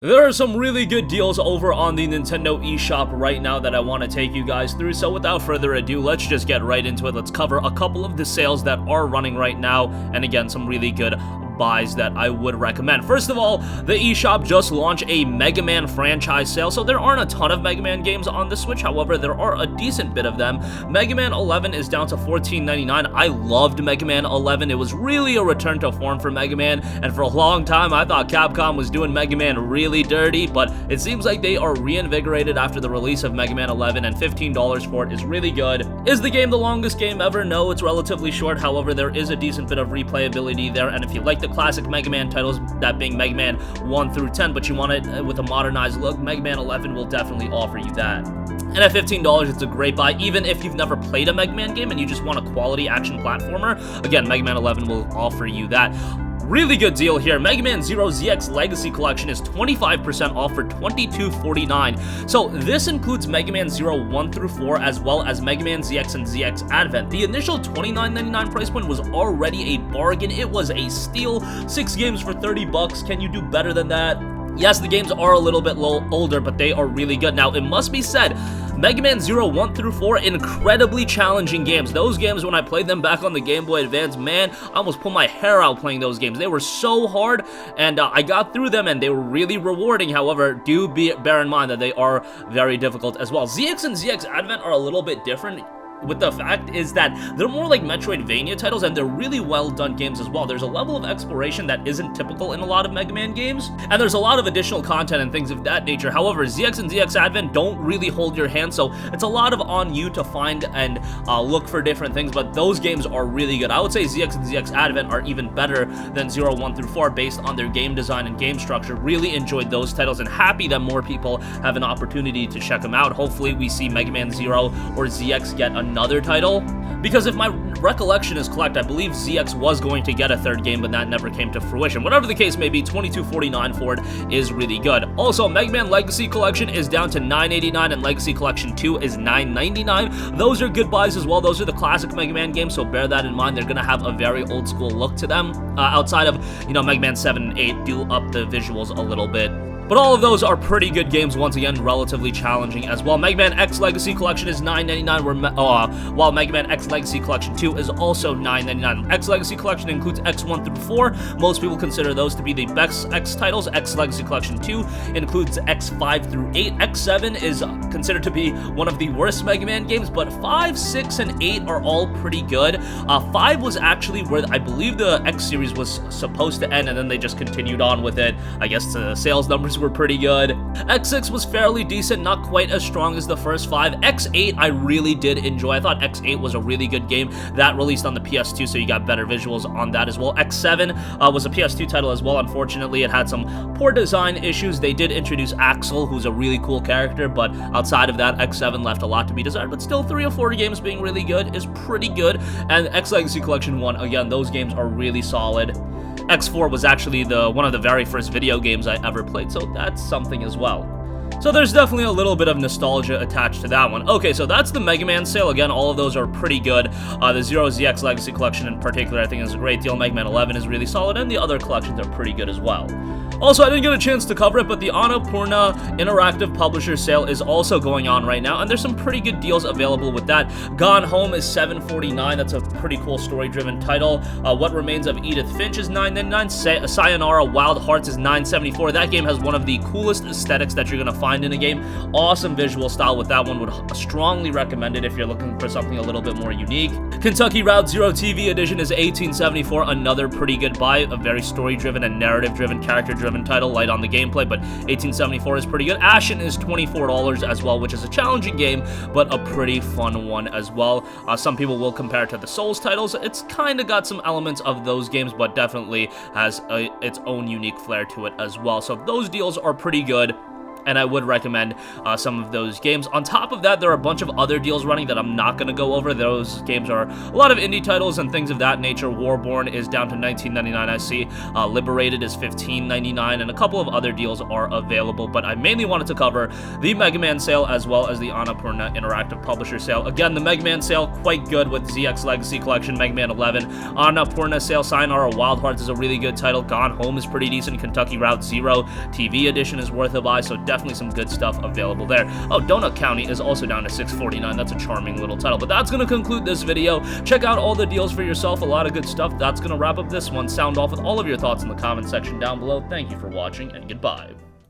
There are some really good deals over on the Nintendo eShop right now that I want to take you guys through, so without further ado, let's just get right into it. Let's cover a couple of the sales that are running right now, and again, some really good buys that I would recommend. First of all, the eShop just launched a Mega Man franchise sale, so there aren't a ton of Mega Man games on the Switch, however, there are a decent bit of them. Mega Man 11 is down to $14.99. I loved Mega Man 11. It was really a return to form for Mega Man, and for a long time, I thought Capcom was doing Mega Man really dirty, but it seems like they are reinvigorated after the release of Mega Man 11, and $15 for it is really good. Is the game the longest game ever? No, it's relatively short, however, there is a decent bit of replayability there, and if you like the classic Mega Man titles, that being Mega Man 1 through 10, but you want it with a modernized look, Mega Man 11 will definitely offer you that. And at $15, it's a great buy, even if you've never played a Mega Man game and you just want a quality action platformer. Again, Mega Man 11 will offer you that. Really good deal here. Mega Man Zero ZX Legacy Collection is 25% off for $22.49. So this includes Mega Man Zero 1 through 4 as well as Mega Man ZX and ZX Advent. The initial $29.99 price point was already a bargain. It was a steal. 6 games for $30. Can you do better than that? Yes, the games are a little bit older, but they are really good. Now, it must be said, Mega Man Zero 1 through 4, incredibly challenging games. Those games, when I played them back on the Game Boy Advance, man, I almost pulled my hair out playing those games. They were so hard, and I got through them, and they were really rewarding. However, bear in mind that they are very difficult as well. ZX and ZX Advent are a little bit different, with the fact is that they're more like Metroidvania titles, and they're really well done games as well. There's a level of exploration that isn't typical in a lot of Mega Man games, and there's a lot of additional content and things of that nature. However, ZX and ZX Advent don't really hold your hand, so it's a lot of on you to find and look for different things, but those games are really good. I would say ZX and ZX Advent are even better than Zero 1 through 4 based on their game design and game structure. Really enjoyed those titles and happy that more people have an opportunity to check them out. Hopefully we see Mega Man Zero or ZX get another title, because if my recollection is correct, I believe ZX was going to get a third game, but that never came to fruition. Whatever the case may be, $22.49 for it is really good. Also, Mega Man Legacy Collection is down to $9.89, and Legacy Collection 2 is $9.99. Those are good buys as well. Those are the classic Mega Man games, so bear that in mind. They're gonna have a very old school look to them. Outside of, Mega Man 7 and 8 do up the visuals a little bit. But all of those are pretty good games, once again, relatively challenging as well. Mega Man X Legacy Collection is $9.99, while Mega Man X Legacy Collection 2 is also $9.99. X Legacy Collection includes X1 through 4. Most people consider those to be the best X titles. X Legacy Collection 2 includes X5 through 8. X7 is considered to be one of the worst Mega Man games, but 5, 6, and 8 are all pretty good. 5 was actually where I believe the X series was supposed to end, and then they just continued on with it. I guess the sales numbers were pretty good. X6 was fairly decent, not quite as strong as the first 5. X8 I really did enjoy. I thought X8 was a really good game. That released on the PS2, so you got better visuals on that as well. X7 was a PS2 title as well. Unfortunately, it had some poor design issues. They did introduce Axel, who's a really cool character, but outside of that, X7 left a lot to be desired, but still 3 or 4 games being really good is pretty good. And X Legacy Collection 1, again, those games are really solid. X4 was actually one of the very first video games I ever played, so that's something as well. So there's definitely a little bit of nostalgia attached to that one. Okay, so that's the Mega Man sale. Again, all of those are pretty good. The Zero ZX Legacy Collection in particular, I think, is a great deal. Mega Man 11 is really solid, and the other collections are pretty good as well. Also, I didn't get a chance to cover it, but the Annapurna Interactive Publisher sale is also going on right now, and there's some pretty good deals available with that. Gone Home is $7.49. That's a pretty cool story-driven title. What Remains of Edith Finch is $9.99. Sayonara Wild Hearts is $9.74. That game has one of the coolest aesthetics that you're going to find in a game. Awesome visual style with that one. Would strongly recommend it if you're looking for something a little bit more unique. Kentucky Route Zero TV Edition is $18.74. Another pretty good buy. A very story-driven and narrative-driven, character-driven title, light on the gameplay, but $18.74 is pretty good. Ashen is $24 as well, which is a challenging game, but a pretty fun one as well. Some people will compare it to the Souls titles. It's kind of got some elements of those games, but definitely has its own unique flair to it as well. So those deals are pretty good. and I would recommend some of those games. On top of that, there are a bunch of other deals running that I'm not going to go over. Those games are a lot of indie titles and things of that nature. Warborn is down to $19.99, I see. Liberated is $15.99, and a couple of other deals are available, but I mainly wanted to cover the Mega Man sale as well as the Annapurna Interactive Publisher sale. Again, the Mega Man sale, quite good with ZX Legacy Collection, Mega Man 11. Annapurna sale, Sayonara Wild Hearts is a really good title. Gone Home is pretty decent. Kentucky Route Zero TV edition is worth a buy, so definitely some good stuff available there. Oh, Donut County is also down to $6.49. That's a charming little title. But that's going to conclude this video. Check out all the deals for yourself. A lot of good stuff. That's going to wrap up this one. Sound off with all of your thoughts in the comment section down below. Thank you for watching, and goodbye.